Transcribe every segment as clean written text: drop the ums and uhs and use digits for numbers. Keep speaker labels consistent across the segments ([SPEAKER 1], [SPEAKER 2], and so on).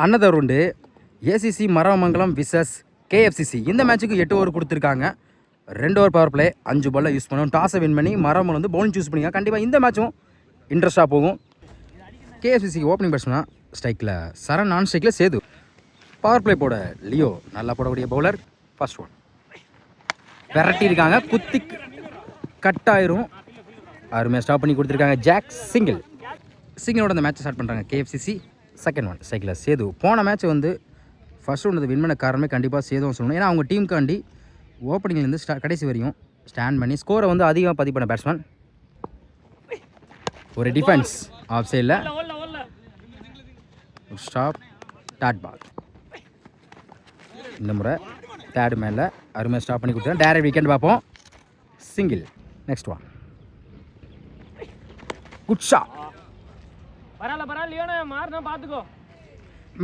[SPEAKER 1] அன்னதர் உண்டு ACC Maramangalam versus KFCC. இந்த மேட்ச்சுக்கு 8 ஓவர் கொடுத்துருக்காங்க. 2 ஓவர் பவர் பிளே, 5 பால்ல யூஸ் பண்ணுவோம். டாஸை வின் பண்ணி மரமங்கலம் வந்து பவுலிங் சூஸ் பண்ணிங்க. கண்டிப்பாக இந்த மேட்சும் இன்ட்ரெஸ்ட்டாக போகும். கேஎஃப்சிசிக்கு ஓப்பனிங் பேட்ஸ்மேனா ஸ்ட்ரைக்கில் சரண், நான் ஸ்ட்ரைக்கில் சேது. பவர் பிளே போட லியோ, நல்லா போடக்கூடிய பவுலர். ஃபர்ஸ்ட் ஒன் விரட்டி இருக்காங்க, குத்தி கட் ஆயிரும். அருமையாக ஸ்டாப் பண்ணி கொடுத்துருக்காங்க. ஜாக் சிங்கிளோட அந்த மேட்சை ஸ்டார்ட் பண்ணுறாங்க கேஎஃப்சிசி. செகண்ட் ஒன் ஸ்ட்ரைக்கில் சேது. போன மேட்ச் வந்து ஃபர்ஸ்ட் ஒன்று வின் பண்ண காரணமே கண்டிப்பாக சேதுவும் சொல்லணும். ஏன்னா அவங்க டீமுக்காண்டி ஓப்பனிங்லேருந்து கடைசி வரையும் ஸ்டாண்ட் பண்ணி ஸ்கோரை வந்து அதிகமாக பதிவு பண்ண பேட்ஸ்மேன். ஒரு டிஃபென்ஸ் ஆஃப் சைடில் ஸ்டாப், டாட் பால். இந்த முறை தேர்டு மேலே அருமையாக ஸ்டாப் பண்ணி கொடுத்துருக்கேன். டேரக்ட் வீக்கெண்ட் பார்ப்போம். Single. Next one good shot.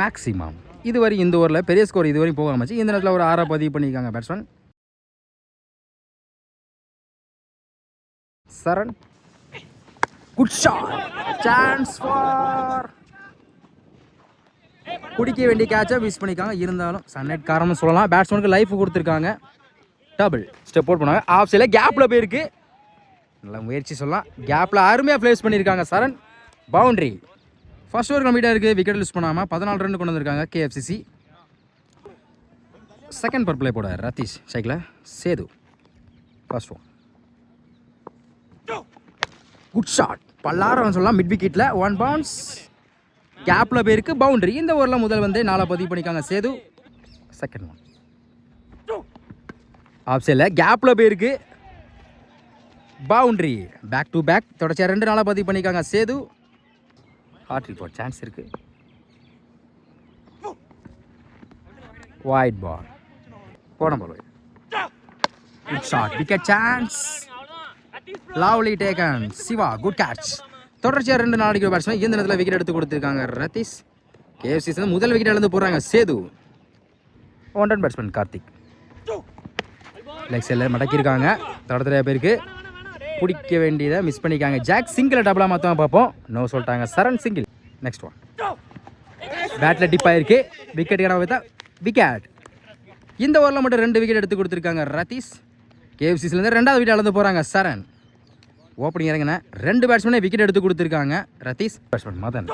[SPEAKER 1] Maximum இதுவரை இந்த ஓவரில் பெரிய ஸ்கோர் இதுவரையும் போகாமச்சு. இந்த நேரத்தில் ஒரு 6 பதிவு பண்ணியிருக்காங்க batsman. Charan good shot, chance for. குடிக்க வேண்டிய கேட்சை மிஸ் பண்ணிக்காங்க. இருந்தாலும் சன்லைட் காரணம்னு சொல்லலாம். பேட்ஸ்மேனுக்கு லைஃப் கொடுத்துருக்காங்க. டபுள் ஸ்டெப் அவுட் பண்ணாங்க. ஆஃப் சைடில் கேப்பில் போயிருக்கு. நல்லா முயற்சி சொல்லலாம். கேப்பில் அருமையாக ப்ளேஸ் பண்ணியிருக்காங்க சரண். பவுண்ட்ரி. ஃபர்ஸ்ட் ஓவர் கம்ப்ளீட்டாக இருக்குது. விக்கெட் லூஸ் பண்ணாமல் 14 ரன் கொண்டு வந்திருக்காங்க கேஎஃப்சிசி. செகண்ட் பவர் பிளே போட ரதீஷ், ஸ்ட்ரைக்கில் Sethu. First one good shot, பல்லாரம் சொல்லலாம். மிட் விக்கெட்டில் 1 பவுன்ஸ். கேப்பில் போயிருக்கு, பவுண்டரி. இந்த ஓவரில் முதல் வந்து 4 பதிவு பண்ணிக்காங்க சேது. செகண்ட் ஒன் ஆஃப் சைடில் கேப்பில் போயிருக்கு, பவுண்டரி. பேக் டு பேக் தொடர்ச்சியாக 2 4 பதிவு பண்ணிக்காங்க சேது. ஹார்ட்ரிக் போட சான்ஸ் இருக்கு. வைட் பால் போன ball. Good shot, wicket chance. Lovely taken. Siva good catch. தொடர்ச்சியாக 2 4 அடிக்கிற பேட்ஸ்மேன். இந்த நேரத்தில் விக்கெட் எடுத்து கொடுத்துருக்காங்க ரதீஷ். கேஎஃப்சிசி முதல் விக்கெட் இழந்து போகிறாங்க Sethu. 1 run batsman Karthik. Leg சைடில் மடக்கியிருக்காங்க. தடத்துல பேருக்கு பிடிக்க வேண்டியதை மிஸ் பண்ணிக்காங்க. ஜாக் சிங்கிள் டபுளாக மாற்றாம பார்ப்போம். நோ சொல்லிட்டாங்க. சரண் சிங்கிள். நெக்ஸ்ட் ஒன் பேட்டில் டிப் ஆயிருக்கு. விக்கெட் கிடா விக்கெட். இந்த ஓவரில் மட்டும் 2 விக்கெட் எடுத்து கொடுத்துருக்காங்க ரதீஷ். கேஎஃப்சிசிலேருந்து 2வது விக்கெட் இழந்து போகிறாங்க சரண். ஓப்பனிங் இறங்கின 2 பேட்ஸ்மேனே விக்கெட் எடுத்து கொடுத்துருக்காங்க Ratheesh. Batsman Madhan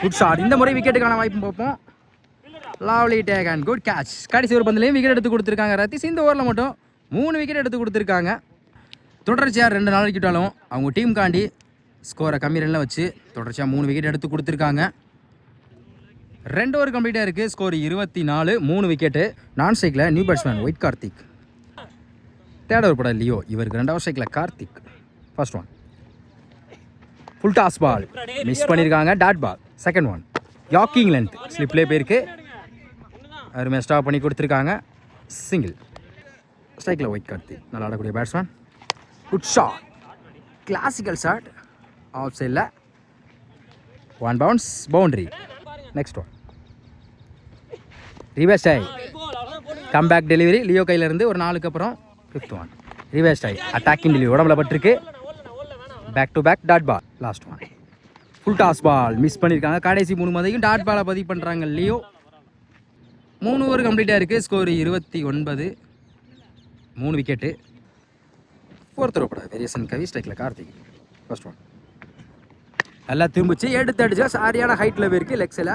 [SPEAKER 1] good shot. இந்த முறை விக்கெட்டுக்கான வாய்ப்பு பார்ப்போம். Lovely taken good catch. கடைசி ஒரு பந்துலையும் விக்கெட் எடுத்து கொடுத்துருக்காங்க ரதீஷ். இந்த ஓவரில் மட்டும் 3 விக்கெட் எடுத்து கொடுத்துருக்காங்க. தொடர்ச்சியாக 2 4 விக்கெட்டாலும் அவங்க டீமுக்காண்டி ஸ்கோரை கம்மி ரனில் வச்சு தொடர்ச்சியாக 3 விக்கெட் எடுத்து கொடுத்துருக்காங்க. 2 ஓவர் கம்ப்ளீட்டாக இருக்குது. Score 24, 3 wicket. நான் ஸ்ட்ரைக்கில் new batsman white Karthik. Third over பட லியோ. இவருக்கு 2வது ஸ்ட்ரைக்கில் Karthik. First one full toss ball miss பண்ணியிருக்காங்க. Dot ball. Second one yorking length ஸ்லிப்லேயே போயிருக்கு. அருமையாக ஸ்டாப் பண்ணி கொடுத்துருக்காங்க. சிங்கிள். ஸ்ட்ரைக்கில் ஒயிட் கார்த்திக் நல்லா ஆடக்கூடிய batsman. Good shot, classical shot. Off சைடில் 1 bounce, boundary. Next one reverse டை கம்பேக் டெலிவரி லியோ கையிலேருந்து ஒரு 4க்கு அப்புறம். 5th ஒன் ரிவர்ஸ் டை அட்டாக்கிங் டெலிவரி உடம்புல பட்டிருக்கு. Back to back dot ball. Last one full toss ball miss பண்ணியிருக்காங்க. கடைசி 3 மதையும் டாட் பாலை பதிவு பண்ணுறாங்க லியோ. 3 ஓவர் கம்ப்ளீட்டாக இருக்குது. Score 29, 3 wicket. 4th ஓவர் பட வேரியேஷன் கவி. ஸ்ட்ரைக்கில் கார்த்திக். ஃபர்ஸ்ட் ஒன் நல்லா திரும்பிச்சு எடுத்து அடிச்சா சரியான ஹைட்டில் போயிருக்கு. லெக்ஸில்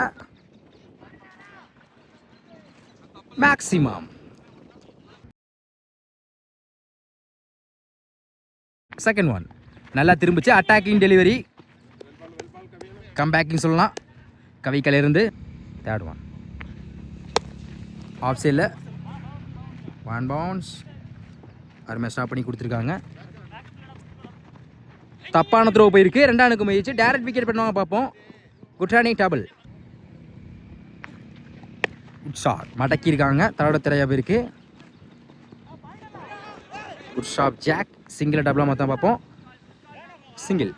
[SPEAKER 1] மேக்ஸிமம். செகண்ட் ஒன் நல்லா திரும்பிச்சு அட்டாக்கிங் டெலிவரி கம்பேக்கிங் சொல்லலாம் கவிக்கலையிருந்து. தேர்ட் ஒன் ஆஃப் சைடில் 1 பவுன்ஸ். அருமையாக ஸ்டாப் பண்ணி கொடுத்துருக்காங்க. தப்பான த்ரோ போயிருக்கு. 2 முயற்சி. டேரக்ட் விக்கெட் பண்ணுவாங்க பார்ப்போம். Good running double. Good shot மடக்கியிருக்காங்க. தரோட திரையாக போயிருக்கு. Good shot Jack. சிங்கிள் டபுளாக மாற்ற பார்ப்போம். சிங்கிள்.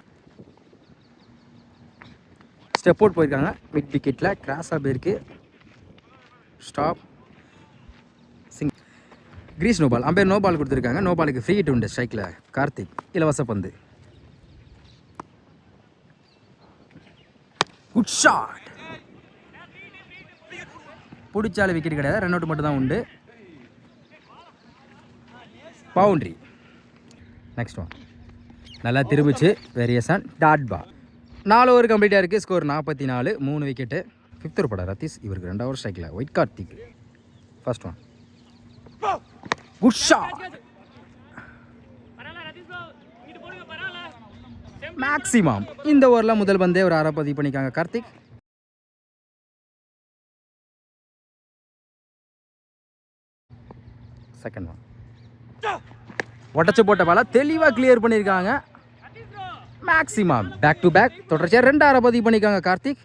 [SPEAKER 1] ஸ்டெப் அவுட் போயிருக்காங்க. மிட் விக்கெட்டில் கிராஸாக போயிருக்கு. Stop. Single. Crease no ball. Umpire no ball கொடுத்துருக்காங்க. நோ பாலுக்கு ஃப்ரீ ஹிட் உண்டு. ஸ்ட்ரைக்கில் கார்த்திக். இலவச பந்து. Good shot. பிடிச்சாலும் விக்கெட் கிடையாது, ரன் அவுட் மட்டும் தான் உண்டு. பவுண்ட்ரி. நெக்ஸ்ட் ஒன் நல்லா திரும்பிச்சு, வேரியேஷன் டாட் பால். 4 ஓவர் கம்ப்ளீட்டாக இருக்குது, ஸ்கோர் 44, 3 விக்கெட்டு. 5th ஓவர் பட ரத்தீஷ், இவருக்கு 2 ஓவர் ஸ்ட்ரைக்கில். Wide Karthik. First one good shot, maximum. இந்த ஓவரில் முதல் பந்தே ஒரு 6 பதிவு பண்ணிக்காங்க கார்த்திக். செகண்ட் ஒன் ஒட்டச்சு போட்ட பால தெளிவாக கிளியர் பண்ணியிருக்காங்க, மேக்ஸிமம். பேக் டு பேக் தொடர்ச்சியாக 2 6 பதிவு பண்ணிக்காங்க Karthik.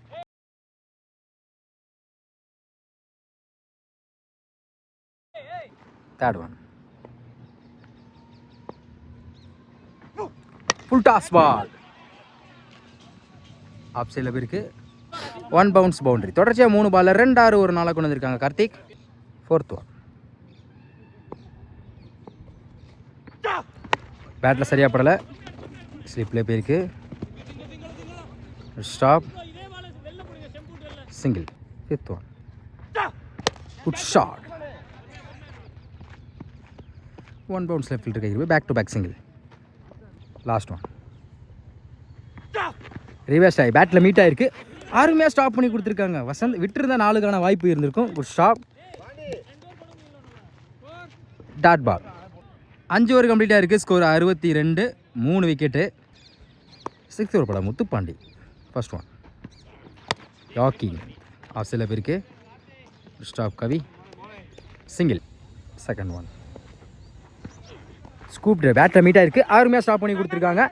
[SPEAKER 1] Third one full toss ball, off சைடில் போயிருக்கு. 1 பவுன்ஸ் பவுண்டரி. தொடர்ச்சியாக 3 பாலில் 2 6 ஒரு நாளாக கொண்டு வந்திருக்காங்க கார்த்திக். ஃபோர்த் ஒன் பேட்டில் சரியாக படலை, ஸ்லிப்பில் போயிருக்கு. Stop, single. 5th one good shot, 1 bounce left fielder கையில் back to back single. Last one reverse ஆகி பேட்டில் மீட் ஆகிருக்கு, அருமையாக ஸ்டாப் பண்ணி கொடுத்துருக்காங்க வசந்த். விட்டுருந்தா 4க்கான வாய்ப்பு இருந்திருக்கும். Good stop, dot ball. 5 over கம்ப்ளீட்டாக இருக்குது, ஸ்கோர் 62, 3 விக்கெட்டு. 6th ஓவர் பட Muthupandi. First one yorking, off சைடில் போயிருக்கு. Stop Kavi, single. Second one scoop drive, பேட்டில் மீட் ஆகிருக்கு, அருமையாக ஸ்டாப் பண்ணி கொடுத்துருக்காங்க.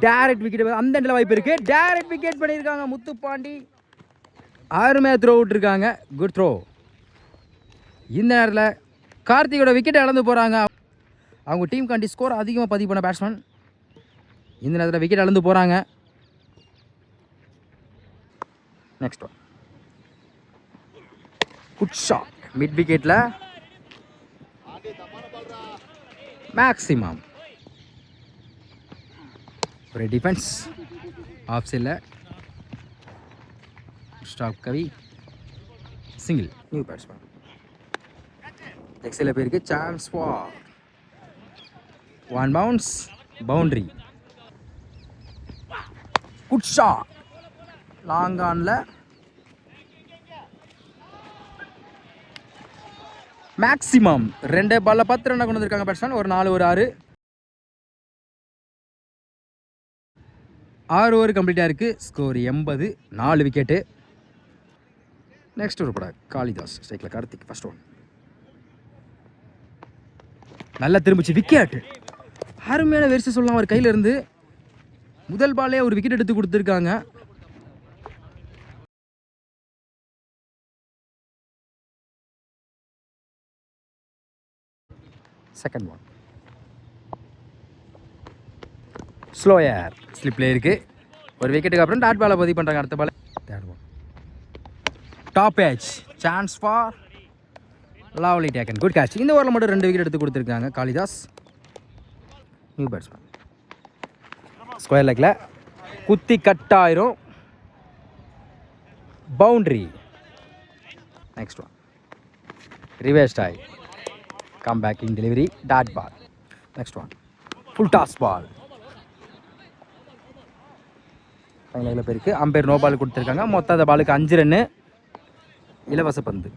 [SPEAKER 1] டேரக்ட் விக்கெட், அந்த இடத்துல வாய்ப்பு இருக்குது. டேரக்ட் விக்கெட் பண்ணியிருக்காங்க முத்துப்பாண்டி, அருமையாக த்ரோ விட்டுருக்காங்க. Good throw. இந்த நேரத்தில் கார்த்திகோட விக்கெட்டை இழந்து போகிறாங்க. அவங்க டீம் காண்டி ஸ்கோர் அதிகமாக பதிவு பண்ண பேட்ஸ்மேன் இந்த நேரத்தில் விக்கெட் இழந்து போகிறாங்க. Next one good shot, mid விக்கெட்டில் மேக்ஸிமம். ஒரு டிஃபென்ஸ் ஆஃப் சைடில். Stop Kavi, single. New batsman எக்ஸையில் போயிருக்கு. Chance for 1 bounce boundary. Good shot, long ஆனில் மேக்ஸிமம். 2 பாலில் 10 ரன் கொண்டு வந்திருக்காங்க பேட்ஸ்மேன். ஒரு 4 ஒரு 6. 6 ஓவர் கம்ப்ளீட்டாக இருக்குது, ஸ்கோர் 80, 4 விக்கெட்டு. நெக்ஸ்ட் ஒரு படம் காளிதாஸ், ஸ்ட்ரைக்கில் கார்த்திக். ஃபர்ஸ்ட் ஒன் நல்லா திரும்பிச்சு, விக்கெட். அருமையான வெரிசை சொல்லலாம் அவர் கையில் இருந்து. முதல் பாலே ஒரு விக்கெட் எடுத்து கொடுத்துருக்காங்க. செகண்ட் ஒன் ஸ்லோயர், ஸ்லிப்ல இருக்கு. ஒரு விக்கெட்டுக்கு அப்புறம் டாட் பாலை பதிவு பண்ணுறாங்க. அடுத்த ball third one top edge, chance for lovely taken. Good catch. இந்த ஓவரில் மட்டும் 2 விக்கெட் எடுத்து கொடுத்துருக்காங்க காளிதாஸ். நியூ பேட்ஸ்மேன் ஸ்கொயர் லெக்கில் குத்தி கட் ஆயிரும், பவுண்ட்ரி. நெக்ஸ்ட் ஒன் ரிவர்ஸ் ஆகி come back in delivery, dot ball. Next one full toss ball. Final பேருக்கு அம்பையர் நோ பால் கொடுத்துருக்காங்க. மொத்த பாலுக்கு 5 ரன்னு, இலவச பந்து.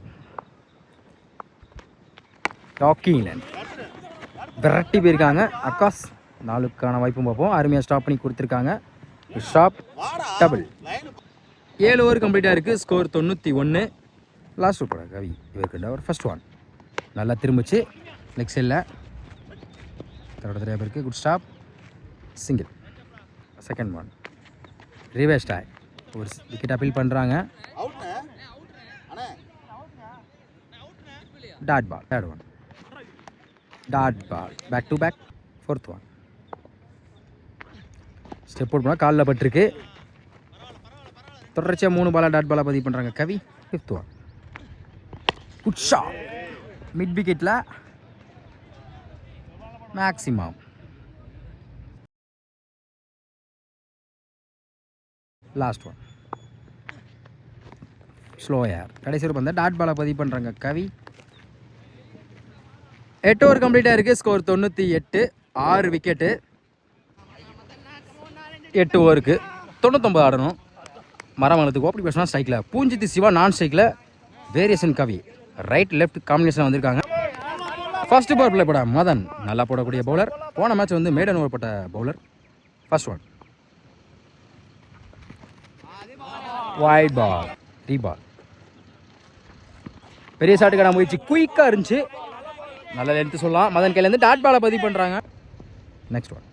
[SPEAKER 1] டாக்கிங் லைன் விரட்டி போயிருக்காங்க. அக்காஸ் 4க்கான வாய்ப்பும் பார்ப்போம். அருமையாக ஸ்டாப் பண்ணி கொடுத்துருக்காங்க. Stop, double. 7 ஓவர் கம்ப்ளீட்டாக இருக்குது, ஸ்கோர் 91. லாஸ்ட் ஓவர் கவி, இவருக்கு அவர் ஃபர்ஸ்ட் ஒன் நல்லா திரும்பிச்சு, லெக் சைடில் தடவை இருக்குது. Good stop, single. Second one reverse டாய், ஒரு விக்கெட் அப்பீல் பண்ணுறாங்க. Dot ball. Third one dot ball, back to back. Fourth one step out பண்ணால் காலில் பட்டிருக்கு. தொடர்ச்சியாக 3 பாலாக டாட் பாலாக பதிவு பண்ணுறாங்க Kavi. 5th one good shot, mid விக்கெட்டில் மேக்ஸிமம். Last one slower. கடைசி ஒரு பந்த டாட் பாலை பதிவு பண்ணுறாங்க கவி. 8 ஓவர் கம்ப்ளீட்டாக இருக்குது. ஸ்கோர் 98. 6 விக்கெட்டு. 8 ஓவருக்கு 99 ஆடணும். மரமங்கலத்துக்கு ஓப்பனிங் பேட்ஸ்மேன் ஸ்ட்ரைக்கில் பூஞ்சித்தி சிவா, நான் ஸ்ட்ரைக்கில் variation Kavi. Right left combination வந்திருக்காங்க. ஃபர்ஸ்ட் பவர் பிளே போட மதன், நல்லா போடக்கூடிய பவுலர். போன மேட்ச் வந்து மேடன் ஓவர் போட்ட bowler. First one wide ball, ரீபால். பெரிய ஷாட்டுக்கான முயற்சி குயிக்காக இருந்துச்சு, நல்ல லென்த்து சொல்லலாம். மதன் கையிலேருந்து டாட் பாலை பதிவு பண்ணுறாங்க. நெக்ஸ்ட் ஒன்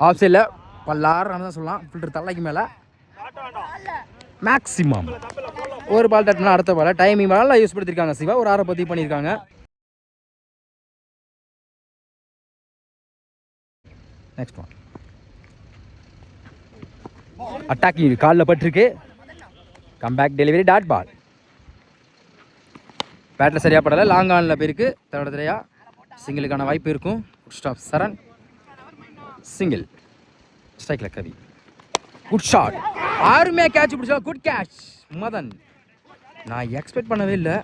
[SPEAKER 1] ஆஃப் சைடில் பல்லாறு தான் சொல்லலாம். ஃபில்டர் தலைக்கு மேலே மேக்ஸிமம் ஒரு பால் தட்டினா அடுத்த பால் டைமிங் பால் யூஸ் படுத்திருக்காங்க சிவா. ஒரு 6 பதிவு பண்ணியிருக்காங்க. நெக்ஸ்ட் ஒன் அட்டாக்கிங் காலில் பட்டிருக்கு. Comeback delivery dot ball. பேட்டில் சரியாக படலை, லாங் ஆனில் போயிருக்கு. தடவையா சிங்கிளுக்கான வாய்ப்பு இருக்கும். Stop Saran, single. ஸ்ட்ரைக்கில் கவி. குட் ஷாட், யாருமே கேட்ச் பிடிச்சா. Good catch Madhan. நான் எக்ஸ்பெக்ட் பண்ணவே இல்லை,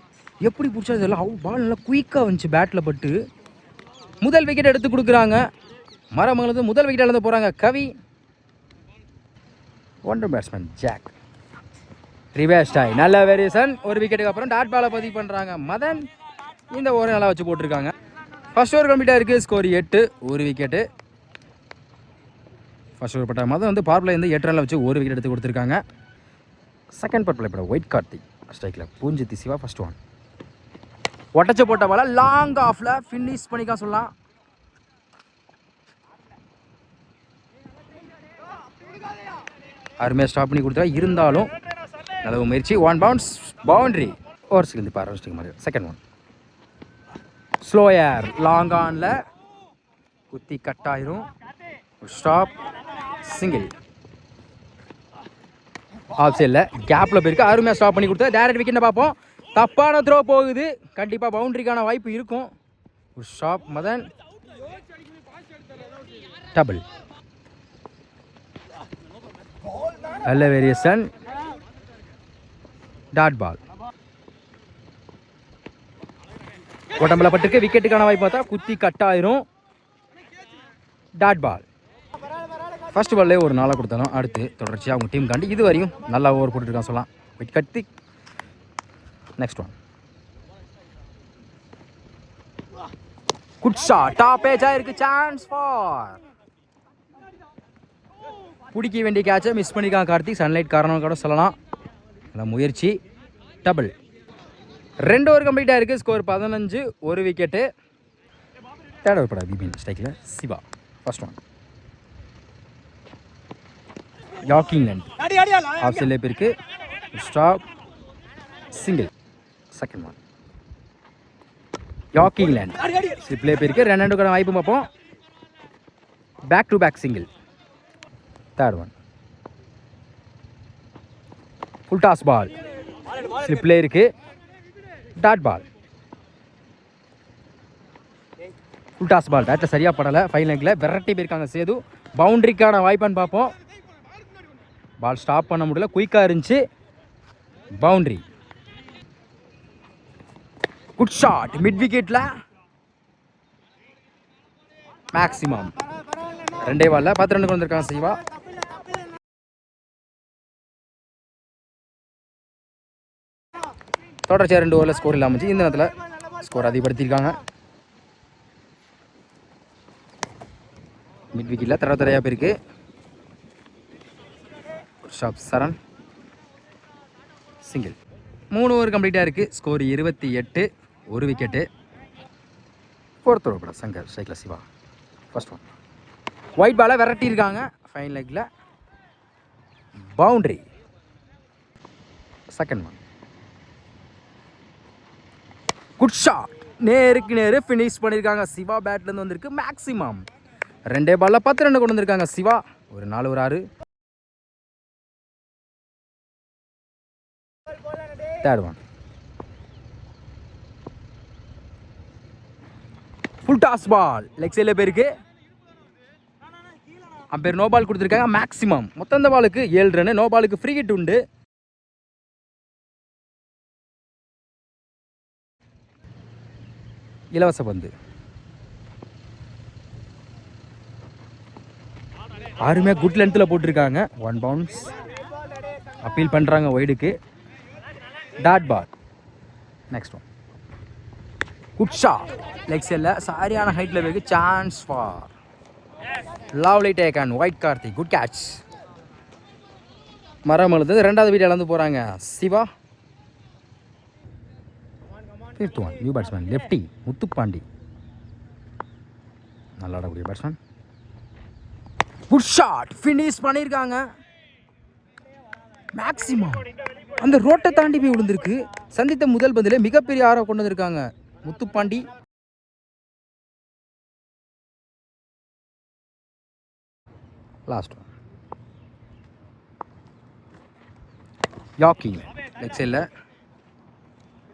[SPEAKER 1] எப்படி பிடிச்சது இல்லை. பால் நல்லா குயிக்காக வந்துச்சு பேட்டில் பட்டு. முதல் விக்கெட் எடுத்து கொடுக்குறாங்க. மரமங்கலத்து முதல் விக்கெட் இழந்து போகிறாங்க கவி. ஒன்றரை பேட்ஸ்மேன் ஜாக். ரிவேர்ஸ் டை, நல்ல வேரியேஷன். ஒரு விக்கெட்டுக்கு அப்புறம் டாட் பாலை பதிவு பண்ணுறாங்க மதன். இந்த ஓவரை நல்லா வச்சு போட்டிருக்காங்க. ஃபர்ஸ்ட் ஓவர் கம்ப்ளீட்டாக இருக்குது. ஸ்கோர் 8, ஒரு விக்கெட்டு. ஃபர்ஸ்ட் ஓவர் பட்ட மதன் வந்து பவர் பிளே வந்து 8 ரனில் வச்சு ஒரு விக்கெட் எடுத்து கொடுத்துருக்காங்க. செகண்ட் பவர் பிளே பட ஒயிட் கார்த்திக் ஸ்ட்ரைக்கில் பூஞ்சித்தி சிவா. ஃபர்ஸ்ட் ஒன் ஒட்டச்ச போட்ட பால லாங் ஆஃபில் ஃபினிஷ் பண்ணிக்க சொல்லலாம். அருமையாக ஸ்டாப் பண்ணி கொடுத்தா, இருந்தாலும் நல்ல முயற்சி. 1 பவுன்ஸ் பவுண்டரி. ஓவர் சிக்கிந்து பாரு மாதிரி. செகண்ட் ஒன் ஸ்லோயர், லாங் ஆனில் குத்தி கட் ஆயிரும். Stop, single. ஆஃப் சைடில் கேப்பில் போயிருக்கு. அருமையாக ஸ்டாப் பண்ணி கொடுத்தா டேரக்ட் விக்கெட்டை பார்ப்போம். தப்பான த்ரோ போகுது, கண்டிப்பாக பவுண்டரிக்கான வாய்ப்பு இருக்கும். Stop Madhan, double. நல்ல வேரியேஷன் டாட் பால். உடம்புல பட்டுக்கு விக்கெட்டுக்கான வாய்ப்பு பார்த்தா குத்தி கட் ஆயிரும். Dot ball. ஃபர்ஸ்ட் பால்லே ஒரு 4 கொடுத்தாலும் அடுத்து தொடர்ச்சியாக அவங்க டீம் காண்டி இது வரையும் நல்லா ஓவர் போட்டுருக்கான் சொல்லலாம். விக்கெட் கட்டி. Next one good shot, top edge ஆயிருக்கு. Chance for. பிடிக்க வேண்டிய கேட்சை மிஸ் பண்ணிக்கான் கார்த்திக். சன்லைட் காரணம் கூட சொல்லலாம். நல்ல முயற்சி, டபுள். 2 ஓவர் கம்ப்ளீட்டாக இருக்குது. ஸ்கோர் 15, ஒரு விக்கெட்டு. தேர்ட் ஓவர் பட பிபின் ஸ்ட்ரைக்கில் Siva. First one yorking length off சைட்லேயே போயிருக்கு. Stop, single. Second one yorking length ஸ்லிப்லேயே போயிருக்கு. 2 வாய்ப்பு பார்ப்போம். Back to back single. Third one full toss ball, ஸ்லிப்லேயே இருக்கு. Dot ball. Full toss ball பேட்டில் சரியாக படலை. ஃபைன் லெக்கில் விரட்டி போயிருக்காங்க சேது. பவுண்டரிக்கான வாய்ப்பான்னு பார்ப்போம். பால் ஸ்டாப் பண்ண முடியல, குயிக்காக இருந்துச்சு. பவுண்டரி. குட் ஷாட், மிட் விக்கெட்டில் மேக்ஸிமம். 2 பால்ல 10 ரன் வந்திருக்காங்க சிவா. தொடர்ச்சியாக 2 ஓவரில் ஸ்கோர் இல்லாமல் இந்த நேரத்தில் ஸ்கோர் அதிகப்படுத்தியிருக்காங்க. மிட் விக்கெட்டில் தரையாக போயிருக்கு. ஷாப் சரண், சிங்கிள். 3 ஓவர் கம்ப்ளீட்டாக இருக்குது. ஸ்கோர் 28, ஒரு விக்கெட்டு. ஃபோர்த் ஓவர் பட சங்கர் ஸ்ட்ரைக்கில் சிவா. ஃபர்ஸ்ட் ஒன் ஒயிட் பாலை விரட்டியிருக்காங்க. ஃபைன் லெக்கில் boundary. Second one good shot, நேருக்கு நேரு ஃபினிஷ் பண்ணியிருக்காங்க சிவா. பேட்லேருந்து வந்திருக்கு மேக்ஸிமம். 2 பால்ல 10 ரன் கொண்டு வந்திருக்காங்க சிவா. ஒரு 4 ஒரு 6. Third one full toss ball, leg சைடில் போயிருக்கு. அம்பேர் நோ பால் கொடுத்துருக்காங்க மேக்ஸிமம். மொத்தம் இந்த பாலுக்கு 7 ரன். நோ பாலுக்கு ஃப்ரீ ஹிட் உண்டு. இலவச பந்து. யாருமே குட் லென்த்தில் போட்டிருக்காங்க. 1 பவுன்ஸ். அப்பீல் பண்ணுறாங்க ஒய்டுக்கு. Dot ball. Next one. Good shot. Leg சைடில் சரியான ஹைட்டில் போய் chance for lovely take and white Karthik. Good catch. மரம் எழுது. ரெண்டாவது வீட்டை இழந்து போகிறாங்க Siva. 5th one. New batsman lefty Muthupandi. நல்லா ஆடக்கூடிய பேட்ஸ்மேன். Good shot. ஃபினிஷ் பண்ணியிருக்காங்க. மேக்ஸிமம் அந்த ரோட்டை தாண்டி போய் விழுந்திருக்கு. சந்தித்த முதல் பந்தில் மிகப்பெரிய ஆரோ கொண்டு வந்திருக்காங்க முத்துப்பாண்டி. Last one. யாக்கி லெக் சைடில்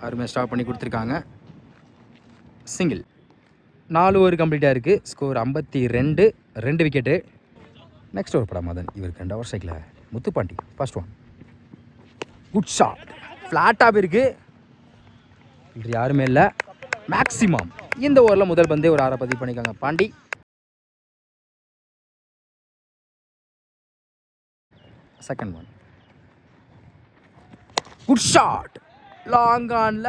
[SPEAKER 1] அருமையாக ஸ்டாப் பண்ணி கொடுத்துருக்காங்க. சிங்கிள். 4 ஓவர் கம்ப்ளீட்டாக இருக்குது. ஸ்கோர் 52. 2 விக்கெட்டு. நெக்ஸ்ட் ஓவர் படம் மதன். இவருக்கு 2 ஓவர் ஸ்ட்ரைக்கில் Muthupandi. First one. Good shot. ஃப்ளாட்டாக இருக்கு. இது யாருமே இல்லை. மேக்ஸிமம் இந்த ஓவரில் முதல் பந்தே ஒரு 6 பதிவு பண்ணிக்காங்க Pandi. Second one. Good shot. Long ஆன்ல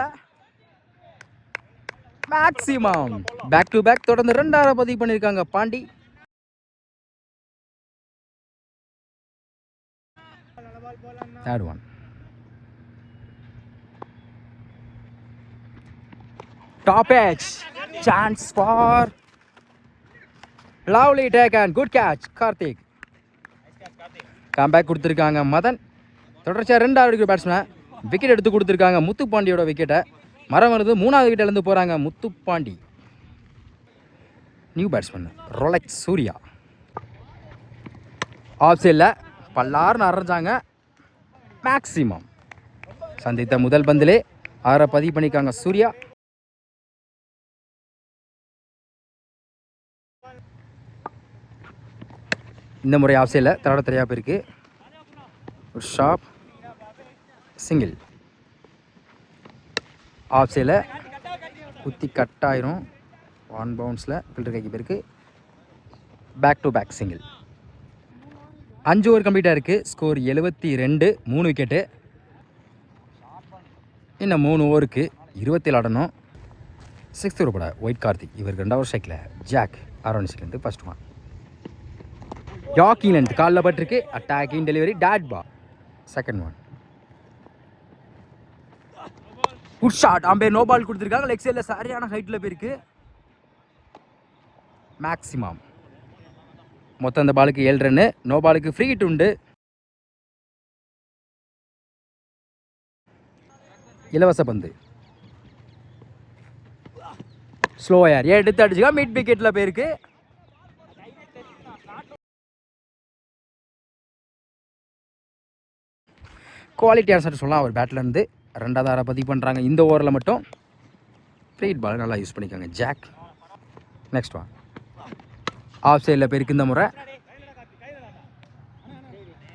[SPEAKER 1] மேக்ஸிமம். பேக் டு பேக் தொடர்ந்து 2 பதிவு பண்ணியிருக்காங்க Pandi. Third one. Top edge. Chance for lovely take and good catch Karthik. Comeback கொடுத்துருக்காங்க மதன். தொடர்ச்சியாக 2வது பேட்ஸ்மேன் விக்கெட் எடுத்து கொடுத்துருக்காங்க முத்துப்பாண்டியோட விக்கெட்டை. மரம் வருது. 3வது விக்கெட்லேருந்து போகிறாங்க Muthupandi. New batsman Rolex Surya. Off சைடில் பல்லாருன்னு அரைஞ்சாங்க. மேக்ஸிமம் சந்தித்த முதல் பந்திலே 6 பதிவு பண்ணிக்காங்க சூர்யா. இந்த முறை ஆஃப் சைடில் தட தெரியா போயிருக்கு. ஒரு ஷாப். சிங்கிள். ஆஃப் சைடில் குத்தி கட்டாயிரும். 1 பவுன்ஸில் ஃபில்டர் கைக்கு போயிருக்கு. Back to back single. 5 over கம்ப்ளீட்டாக இருக்குது. ஸ்கோர் 72. 3 விக்கெட்டு. இன்னும் 3 ஓவருக்கு 27 ஆடணும். 6th ஓவர் பட ஒயிட் கார்த்திக். இவருக்கு 2 ஓவர் ஸ்ட்ரைக்கில் ஜாக். ஆரோனிஸ்லேருந்து ஃபர்ஸ்ட் ஒன். யாக்கிங் லென்த் காலில் பட்டிருக்கு. Attacking delivery dot ball. Second one. Good shot. Umpire no ball கொடுத்துருக்காங்க. லெக் சைடில் சரியான ஹைட்டில் போயிருக்கு. மேக்ஸிமம் மொத்தம் அந்த பாலுக்கு 7 ரன்னு. நோ பாலுக்கு ஃப்ரீ ஹிட் உண்டு. இலவச பந்து. ஸ்லோயர் எடுத்து அடிச்சுக்கா. மிட் விக்கெட்டில் போயிருக்கு. குவாலிட்டியான சட்டு சொல்லலாம் அவர் பேட்லேருந்து. 2வது 6 பதிவு பண்ணுறாங்க இந்த ஓவரில் மட்டும். ஃப்ரீ ஹிட் பால் நல்லா யூஸ் பண்ணிக்காங்க ஜாக். Next one. ஆஃப் சைடில் போயிருக்கு இந்த முறை.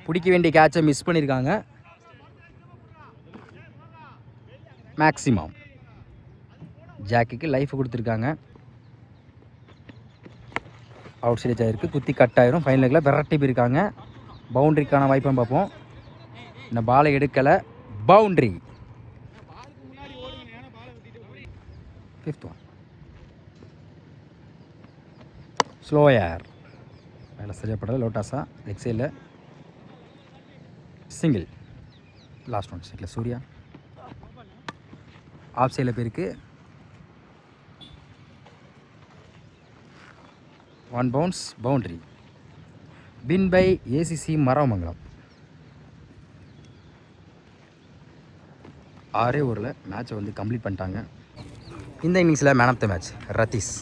[SPEAKER 1] பிடிக்க வேண்டிய கேட்சை மிஸ் பண்ணியிருக்காங்க. மேக்ஸிமம் ஜாக்குக்கு லைஃப் கொடுத்துருக்காங்க. அவுட் சைடு ஆயிருக்கு. குத்தி கட் ஆயிரும். ஃபைனல் லெக்கில் விரட்டி போயிருக்காங்க. பவுண்ட்ரிக்கான வாய்ப்பை பார்ப்போம். இந்த பாலை எடுக்கலை. பவுண்ட்ரி. 5th one. ஸ்லோயர் வேலை சரியாப்படாது. லோட்டாஸா லெக் சைடில் சிங்கிள். லாஸ்ட் ஒன் ஸ்ட்ரைக்கில் சூர்யா. ஆஃப் சைடில் போயிருக்கு. 1 bounce. Boundary. Win by ACC Maramangalam. 6 ஓவரில் மேட்சை வந்து கம்ப்ளீட் பண்ணிட்டாங்க. இந்த இன்னிங்ஸில் man of the match Ratheesh.